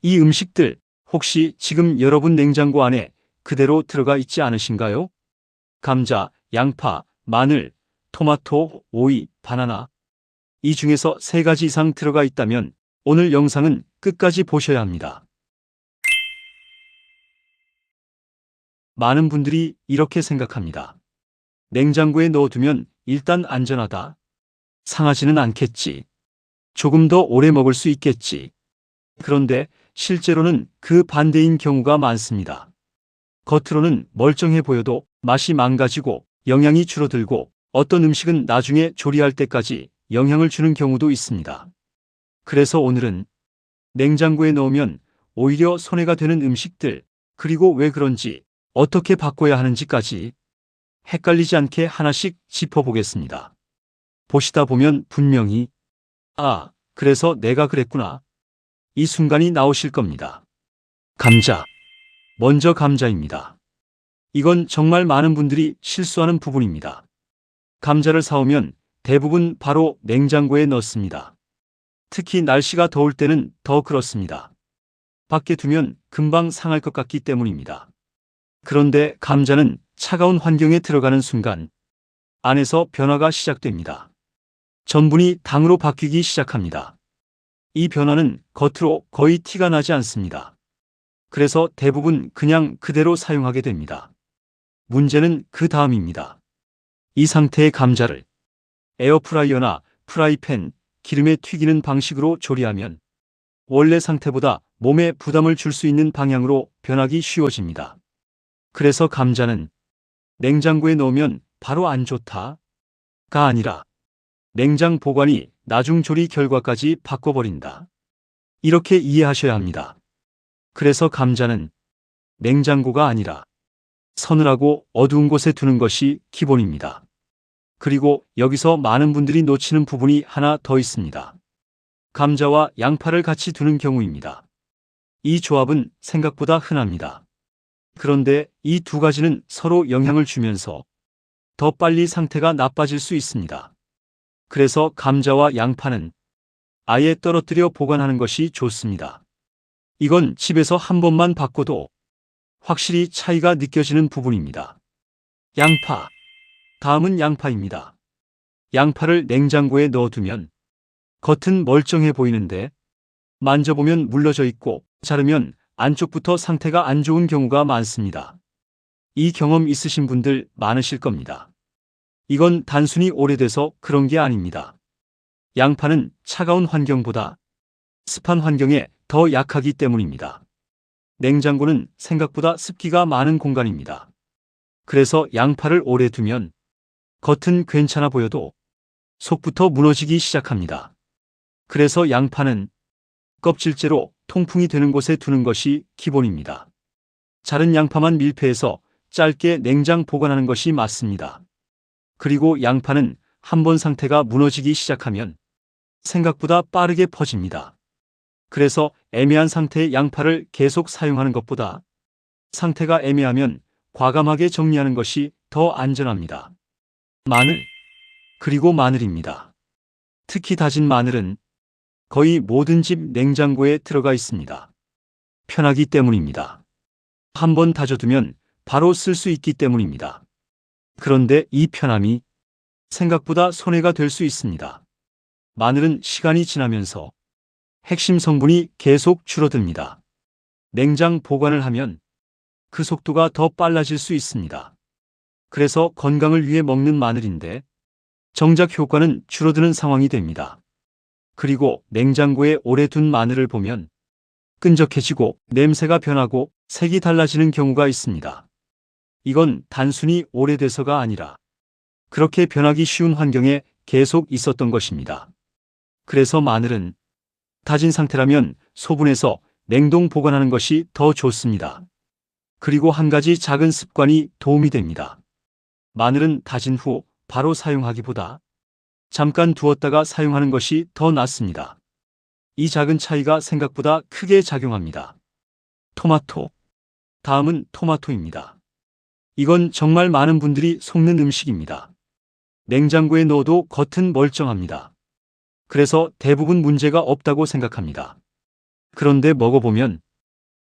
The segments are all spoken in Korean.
이 음식들 혹시 지금 여러분 냉장고 안에 그대로 들어가 있지 않으신가요? 감자, 양파, 마늘, 토마토, 오이, 바나나. 이 중에서 3가지 이상 들어가 있다면 오늘 영상은 끝까지 보셔야 합니다. 많은 분들이 이렇게 생각합니다. 냉장고에 넣어두면 일단 안전하다. 상하지는 않겠지. 조금 더 오래 먹을 수 있겠지. 그런데 실제로는 그 반대인 경우가 많습니다. 겉으로는 멀쩡해 보여도 맛이 망가지고 영양이 줄어들고 어떤 음식은 나중에 조리할 때까지 영향을 주는 경우도 있습니다. 그래서 오늘은 냉장고에 넣으면 오히려 손해가 되는 음식들, 그리고 왜 그런지 어떻게 바꿔야 하는지까지 헷갈리지 않게 하나씩 짚어보겠습니다. 보시다 보면 분명히 그래서 내가 그랬구나. 이 순간이 나오실 겁니다. 감자. 먼저 감자입니다. 이건 정말 많은 분들이 실수하는 부분입니다. 감자를 사오면 대부분 바로 냉장고에 넣습니다. 특히 날씨가 더울 때는 더 그렇습니다. 밖에 두면 금방 상할 것 같기 때문입니다. 그런데 감자는 차가운 환경에 들어가는 순간 안에서 변화가 시작됩니다. 전분이 당으로 바뀌기 시작합니다. 이 변화는 겉으로 거의 티가 나지 않습니다. 그래서 대부분 그냥 그대로 사용하게 됩니다. 문제는 그 다음입니다. 이 상태의 감자를 에어프라이어나 프라이팬, 기름에 튀기는 방식으로 조리하면 원래 상태보다 몸에 부담을 줄 수 있는 방향으로 변하기 쉬워집니다. 그래서 감자는 냉장고에 넣으면 바로 안 좋다가 아니라 냉장 보관이 나중 조리 결과까지 바꿔버린다. 이렇게 이해하셔야 합니다. 그래서 감자는 냉장고가 아니라 서늘하고 어두운 곳에 두는 것이 기본입니다. 그리고 여기서 많은 분들이 놓치는 부분이 하나 더 있습니다. 감자와 양파를 같이 두는 경우입니다. 이 조합은 생각보다 흔합니다. 그런데 이 2가지는 서로 영향을 주면서 더 빨리 상태가 나빠질 수 있습니다. 그래서 감자와 양파는 아예 떨어뜨려 보관하는 것이 좋습니다. 이건 집에서 한 번만 바꿔도 확실히 차이가 느껴지는 부분입니다. 양파. 다음은 양파입니다. 양파를 냉장고에 넣어두면 겉은 멀쩡해 보이는데 만져보면 물러져 있고 자르면 안쪽부터 상태가 안 좋은 경우가 많습니다. 이 경험 있으신 분들 많으실 겁니다. 이건 단순히 오래돼서 그런 게 아닙니다. 양파는 차가운 환경보다 습한 환경에 더 약하기 때문입니다. 냉장고는 생각보다 습기가 많은 공간입니다. 그래서 양파를 오래 두면 겉은 괜찮아 보여도 속부터 무너지기 시작합니다. 그래서 양파는 껍질째로 통풍이 되는 곳에 두는 것이 기본입니다. 자른 양파만 밀폐해서 짧게 냉장 보관하는 것이 맞습니다. 그리고 양파는 한번 상태가 무너지기 시작하면 생각보다 빠르게 퍼집니다. 그래서 애매한 상태의 양파를 계속 사용하는 것보다 상태가 애매하면 과감하게 정리하는 것이 더 안전합니다. 마늘. 그리고 마늘입니다. 특히 다진 마늘은 거의 모든 집 냉장고에 들어가 있습니다. 편하기 때문입니다. 한번 다져두면 바로 쓸 수 있기 때문입니다. 그런데 이 편함이 생각보다 손해가 될 수 있습니다. 마늘은 시간이 지나면서 핵심 성분이 계속 줄어듭니다. 냉장 보관을 하면 그 속도가 더 빨라질 수 있습니다. 그래서 건강을 위해 먹는 마늘인데 정작 효과는 줄어드는 상황이 됩니다. 그리고 냉장고에 오래 둔 마늘을 보면 끈적해지고 냄새가 변하고 색이 달라지는 경우가 있습니다. 이건 단순히 오래돼서가 아니라 그렇게 변하기 쉬운 환경에 계속 있었던 것입니다. 그래서 마늘은 다진 상태라면 소분해서 냉동 보관하는 것이 더 좋습니다. 그리고 한 가지 작은 습관이 도움이 됩니다. 마늘은 다진 후 바로 사용하기보다 잠깐 두었다가 사용하는 것이 더 낫습니다. 이 작은 차이가 생각보다 크게 작용합니다. 토마토. 다음은 토마토입니다. 이건 정말 많은 분들이 속는 음식입니다. 냉장고에 넣어도 겉은 멀쩡합니다. 그래서 대부분 문제가 없다고 생각합니다. 그런데 먹어보면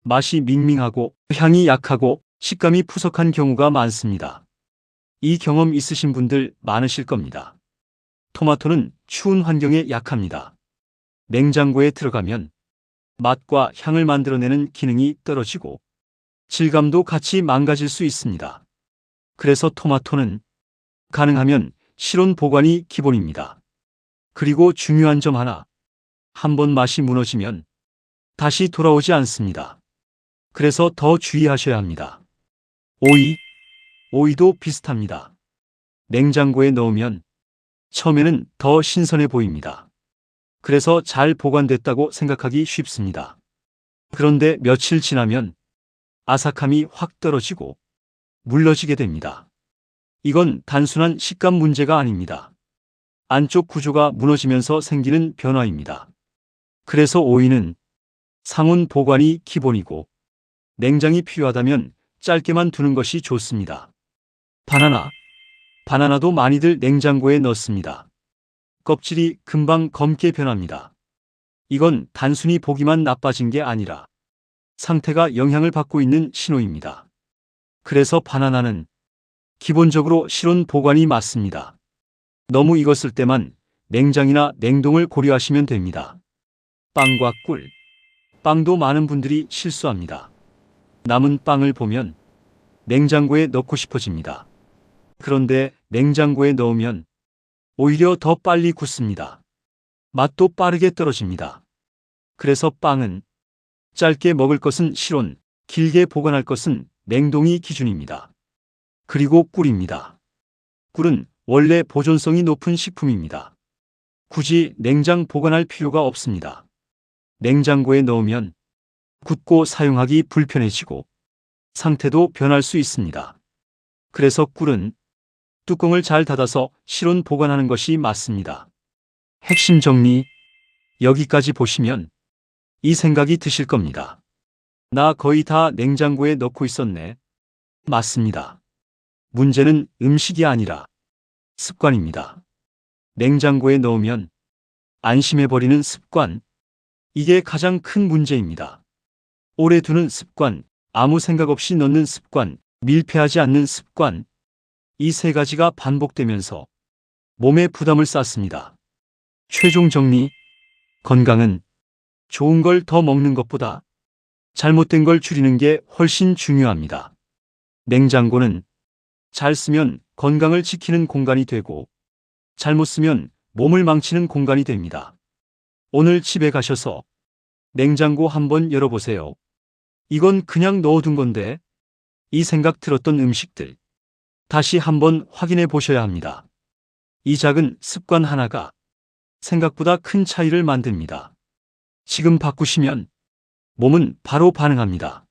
맛이 밍밍하고 향이 약하고 식감이 푸석한 경우가 많습니다. 이 경험 있으신 분들 많으실 겁니다. 토마토는 추운 환경에 약합니다. 냉장고에 들어가면 맛과 향을 만들어내는 기능이 떨어지고 질감도 같이 망가질 수 있습니다. 그래서 토마토는 가능하면 실온 보관이 기본입니다. 그리고 중요한 점 하나, 한번 맛이 무너지면 다시 돌아오지 않습니다. 그래서 더 주의하셔야 합니다. 오이도 비슷합니다. 냉장고에 넣으면 처음에는 더 신선해 보입니다. 그래서 잘 보관됐다고 생각하기 쉽습니다. 그런데 며칠 지나면 아삭함이 확 떨어지고 물러지게 됩니다. 이건 단순한 식감 문제가 아닙니다. 안쪽 구조가 무너지면서 생기는 변화입니다. 그래서 오이는 상온 보관이 기본이고 냉장이 필요하다면 짧게만 두는 것이 좋습니다. 바나나도 많이들 냉장고에 넣습니다. 껍질이 금방 검게 변합니다. 이건 단순히 보기만 나빠진 게 아니라 상태가 영향을 받고 있는 신호입니다. 그래서 바나나는 기본적으로 실온 보관이 맞습니다. 너무 익었을 때만 냉장이나 냉동을 고려하시면 됩니다. 빵과 꿀. 빵도 많은 분들이 실수합니다. 남은 빵을 보면 냉장고에 넣고 싶어집니다. 그런데 냉장고에 넣으면 오히려 더 빨리 굳습니다. 맛도 빠르게 떨어집니다. 그래서 빵은 짧게 먹을 것은 실온, 길게 보관할 것은 냉동이 기준입니다. 그리고 꿀입니다. 꿀은 원래 보존성이 높은 식품입니다. 굳이 냉장 보관할 필요가 없습니다. 냉장고에 넣으면 굳고 사용하기 불편해지고 상태도 변할 수 있습니다. 그래서 꿀은 뚜껑을 잘 닫아서 실온 보관하는 것이 맞습니다. 핵심 정리, 여기까지 보시면 이 생각이 드실 겁니다. 나 거의 다 냉장고에 넣고 있었네. 맞습니다. 문제는 음식이 아니라 습관입니다. 냉장고에 넣으면 안심해버리는 습관. 이게 가장 큰 문제입니다. 오래 두는 습관, 아무 생각 없이 넣는 습관, 밀폐하지 않는 습관. 이 세 가지가 반복되면서 몸에 부담을 쌓습니다. 최종 정리, 건강은 좋은 걸 더 먹는 것보다 잘못된 걸 줄이는 게 훨씬 중요합니다. 냉장고는 잘 쓰면 건강을 지키는 공간이 되고 잘못 쓰면 몸을 망치는 공간이 됩니다. 오늘 집에 가셔서 냉장고 한번 열어보세요. 이건 그냥 넣어둔 건데 이 생각 들었던 음식들 다시 한번 확인해 보셔야 합니다. 이 작은 습관 하나가 생각보다 큰 차이를 만듭니다. 지금 바꾸시면 몸은 바로 반응합니다.